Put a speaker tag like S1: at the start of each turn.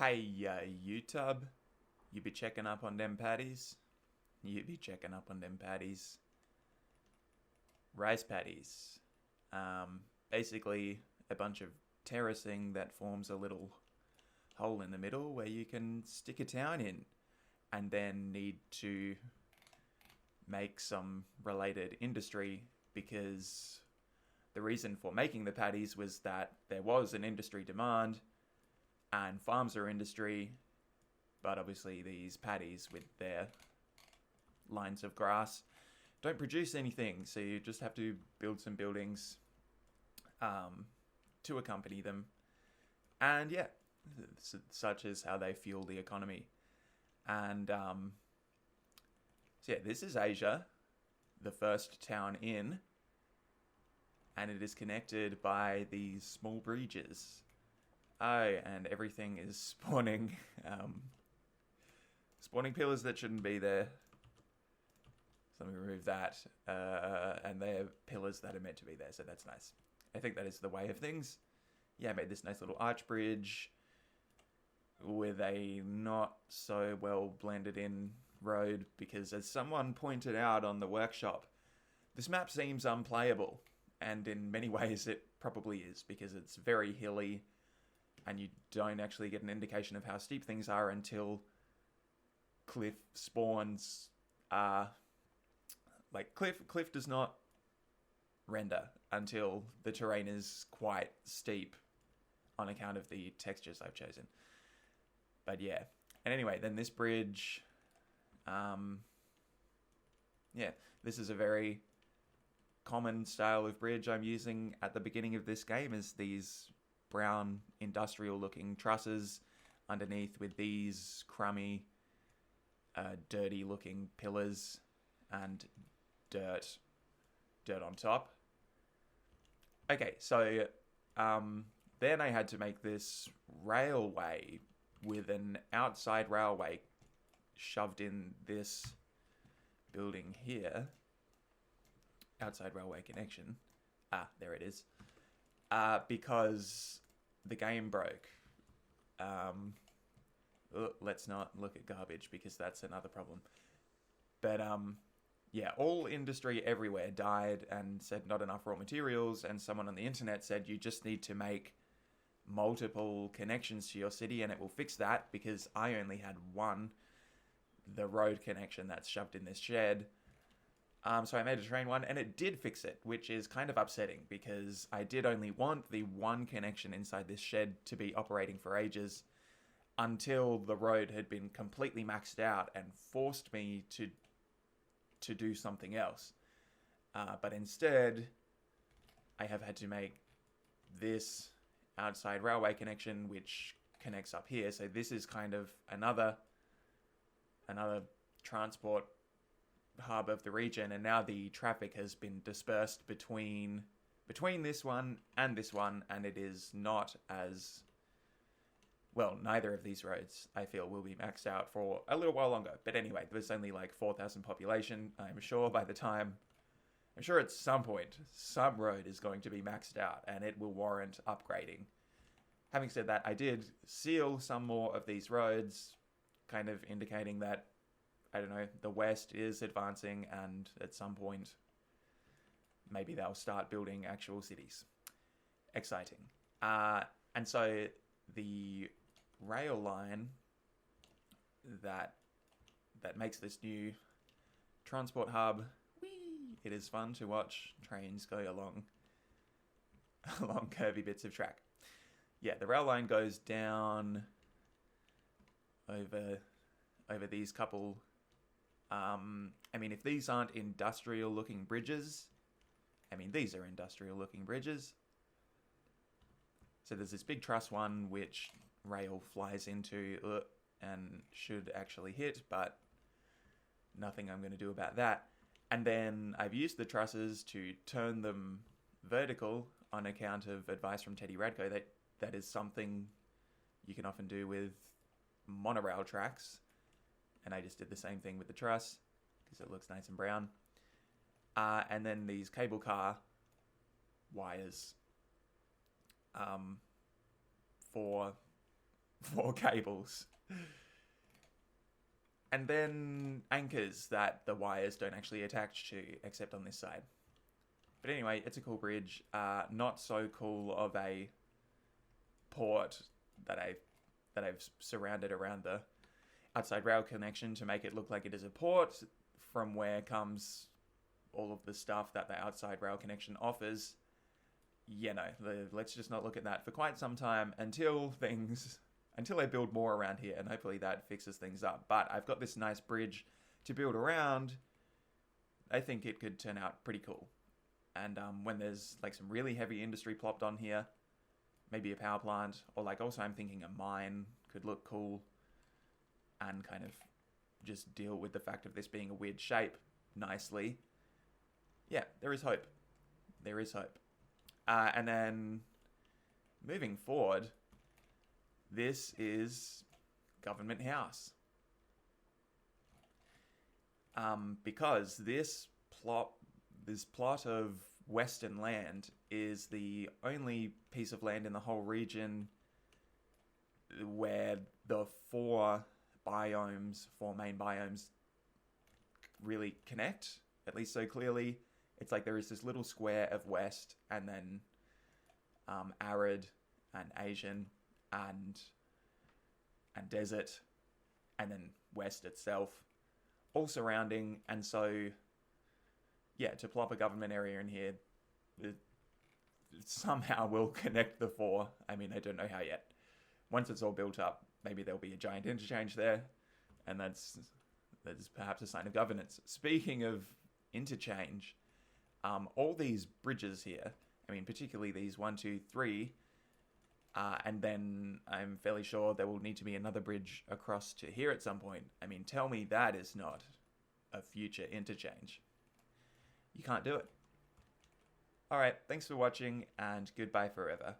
S1: Hey, YouTube, you be checking up on them paddies? You be checking up on them paddies. Rice paddies. Basically, a bunch of terracing that forms a little hole in the middle where you can stick a town in and then need to make some related industry because the reason for making the paddies was that there was an industry demand and farms are industry, but obviously these paddies with their lines of grass don't produce anything, so you just have to build some buildings to accompany them. And yeah, such is how they fuel the economy. And so yeah, this is Asia, the first town in, and it is connected by these small bridges. Oh, and everything is spawning, spawning pillars that shouldn't be there. So let me remove that. And they're pillars that are meant to be there, so that's nice. I think that is the way of things. Yeah, I made this nice little arch bridge with a not so well blended in road because, as someone pointed out on the workshop, this map seems unplayable. And in many ways it probably is, because it's very hilly and you don't actually get an indication of how steep things are until cliff spawns. Cliff does not render until the terrain is quite steep on account of the textures I've chosen. But yeah. And anyway, then this bridge, this is a very common style of bridge I'm using at the beginning of this game, is these brown industrial looking trusses underneath with these crummy, dirty looking pillars and dirt on top. Okay, so then I had to make this railway with an outside railway shoved in this building here. Outside railway connection. There it is. Because the game broke. Let's not look at garbage because that's another problem. But yeah, all industry everywhere died and said not enough raw materials, and someone on the internet said you just need to make multiple connections to your city and it will fix that, because I only had one, the road connection that's shoved in this shed. So I made a train one and it did fix it, which is kind of upsetting because I did only want the one connection inside this shed to be operating for ages until the road had been completely maxed out and forced me to do something else. But instead, I have had to make this outside railway connection, which connects up here. So this is kind of another transport hub of the region, and now the traffic has been dispersed between this one, and it is not as well. Neither of these roads, I feel, will be maxed out for a little while longer. But anyway, there's only like 4,000 population. I'm sure at some point some road is going to be maxed out and it will warrant upgrading. Having said that, I did seal some more of these roads, kind of indicating that, I don't know, the West is advancing and at some point maybe they'll start building actual cities. Exciting. And so the rail line that makes this new transport hub, it is fun to watch trains go along curvy bits of track. Yeah, the rail line goes down over these couple. I mean, if these aren't industrial looking bridges, these are industrial looking bridges. So there's this big truss one which rail flies into and should actually hit, but nothing I'm going to do about that. And then I've used the trusses to turn them vertical on account of advice from Teddy Radko that is something you can often do with monorail tracks. And I just did the same thing with the truss because it looks nice and brown. And then these cable car wires for 4 cables. And then anchors that the wires don't actually attach to, except on this side. But anyway, it's a cool bridge. Not so cool of a port that I've surrounded around the outside rail connection to make it look like it is a port, from where comes all of the stuff that the outside rail connection offers. Let's just not look at that for quite some time until I build more around here, and hopefully that fixes things up. But I've got this nice bridge to build around. I think it could turn out pretty cool. And when there's like some really heavy industry plopped on here, maybe a power plant, or like also I'm thinking a mine could look cool and kind of just deal with the fact of this being a weird shape nicely. Yeah, there is hope. There is hope. And then moving forward, this is Government House. Because this plot of Western land is the only piece of land in the whole region where the 4 main biomes really connect, at least so clearly. It's like there is this little square of West, and then arid and Asian and desert, and then West itself, all surrounding. And so, yeah, to plop a government area in here, it somehow will connect the 4. I mean, I don't know how yet. Once it's all built up, maybe there'll be a giant interchange there, and that's perhaps a sign of governance. Speaking of interchange, all these bridges here, I mean, particularly these 1, 2, 3, and then I'm fairly sure there will need to be another bridge across to here at some point. I mean, tell me that is not a future interchange. You can't do it. Alright, thanks for watching, and goodbye forever.